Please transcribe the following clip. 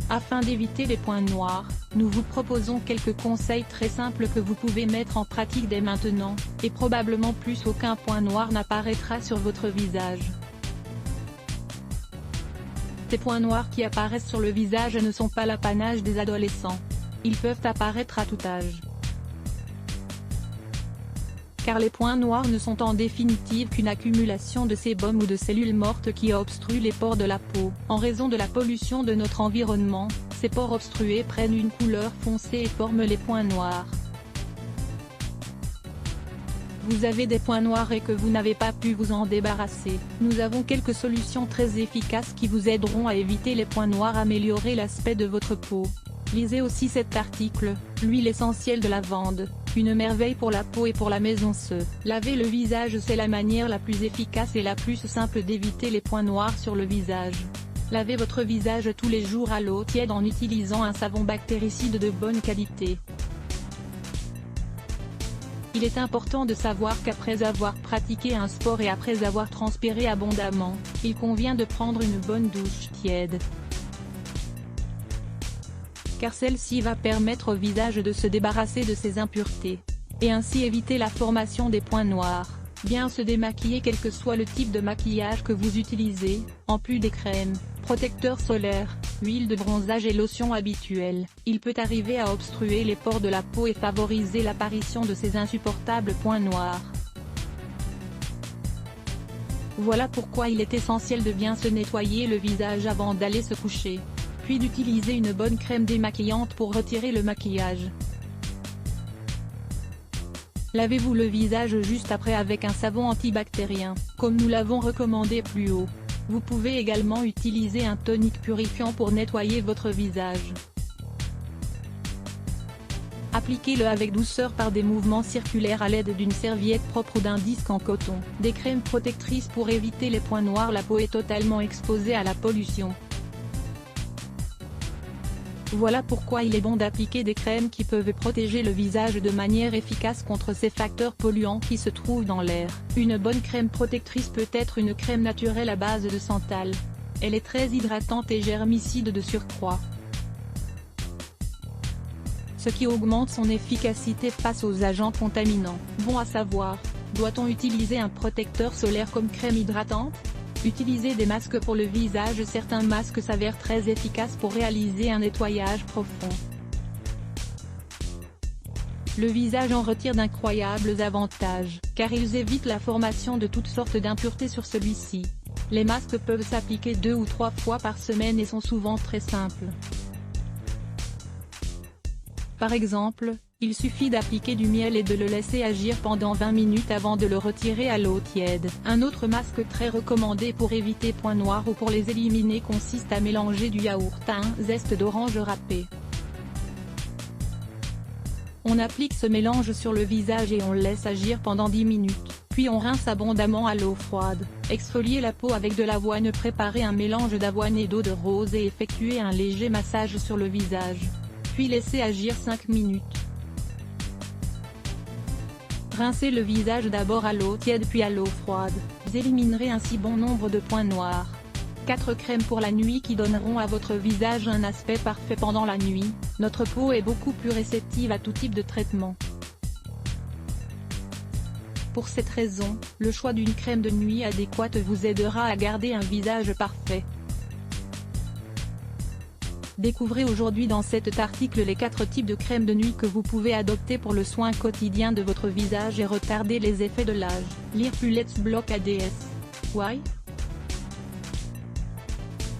Afin d'éviter les points noirs, nous vous proposons quelques conseils très simples que vous pouvez mettre en pratique dès maintenant, et probablement plus aucun point noir n'apparaîtra sur votre visage. Ces points noirs qui apparaissent sur le visage ne sont pas l'apanage des adolescents. Ils peuvent apparaître à tout âge. Car les points noirs ne sont en définitive qu'une accumulation de sébum ou de cellules mortes qui obstruent les pores de la peau. En raison de la pollution de notre environnement, ces pores obstrués prennent une couleur foncée et forment les points noirs. Vous avez des points noirs et que vous n'avez pas pu vous en débarrasser. Nous avons quelques solutions très efficaces qui vous aideront à éviter les points noirs, améliorer l'aspect de votre peau. Lisez aussi cet article, l'huile essentielle de lavande, une merveille pour la peau et pour la maison. Laver le visage, c'est la manière la plus efficace et la plus simple d'éviter les points noirs sur le visage. Lavez votre visage tous les jours à l'eau tiède en utilisant un savon bactéricide de bonne qualité. Il est important de savoir qu'après avoir pratiqué un sport et après avoir transpiré abondamment, il convient de prendre une bonne douche tiède. Car celle-ci va permettre au visage de se débarrasser de ses impuretés, et ainsi éviter la formation des points noirs. Bien se démaquiller quel que soit le type de maquillage que vous utilisez, en plus des crèmes, protecteurs solaires, huile de bronzage et lotions habituelles, il peut arriver à obstruer les pores de la peau et favoriser l'apparition de ces insupportables points noirs. Voilà pourquoi il est essentiel de bien se nettoyer le visage avant d'aller se coucher, puis d'utiliser une bonne crème démaquillante pour retirer le maquillage. Lavez-vous le visage juste après avec un savon antibactérien, comme nous l'avons recommandé plus haut. Vous pouvez également utiliser un tonique purifiant pour nettoyer votre visage. Appliquez-le avec douceur par des mouvements circulaires à l'aide d'une serviette propre ou d'un disque en coton. Des crèmes protectrices pour éviter les points noirs. La peau est totalement exposée à la pollution. Voilà pourquoi il est bon d'appliquer des crèmes qui peuvent protéger le visage de manière efficace contre ces facteurs polluants qui se trouvent dans l'air. Une bonne crème protectrice peut être une crème naturelle à base de santal. Elle est très hydratante et germicide de surcroît, ce qui augmente son efficacité face aux agents contaminants. Bon à savoir, doit-on utiliser un protecteur solaire comme crème hydratante ? Utilisez des masques pour le visage. Certains masques s'avèrent très efficaces pour réaliser un nettoyage profond. Le visage en retire d'incroyables avantages, car ils évitent la formation de toutes sortes d'impuretés sur celui-ci. Les masques peuvent s'appliquer 2 ou 3 fois par semaine et sont souvent très simples. Par exemple, il suffit d'appliquer du miel et de le laisser agir pendant 20 minutes avant de le retirer à l'eau tiède. Un autre masque très recommandé pour éviter points noirs ou pour les éliminer consiste à mélanger du yaourt à un zeste d'orange râpé. On applique ce mélange sur le visage et on le laisse agir pendant 10 minutes, puis on rince abondamment à l'eau froide. Exfoliez la peau avec de l'avoine. Préparez un mélange d'avoine et d'eau de rose et effectuez un léger massage sur le visage. Puis laissez agir 5 minutes. Rincez le visage d'abord à l'eau tiède puis à l'eau froide. Vous éliminerez ainsi bon nombre de points noirs. 4 crèmes pour la nuit qui donneront à votre visage un aspect parfait pendant la nuit. Notre peau est beaucoup plus réceptive à tout type de traitement. Pour cette raison, le choix d'une crème de nuit adéquate vous aidera à garder un visage parfait. Découvrez aujourd'hui dans cet article les 4 types de crèmes de nuit que vous pouvez adopter pour le soin quotidien de votre visage et retarder les effets de l'âge. Lire plus Let's Block ADS. Why?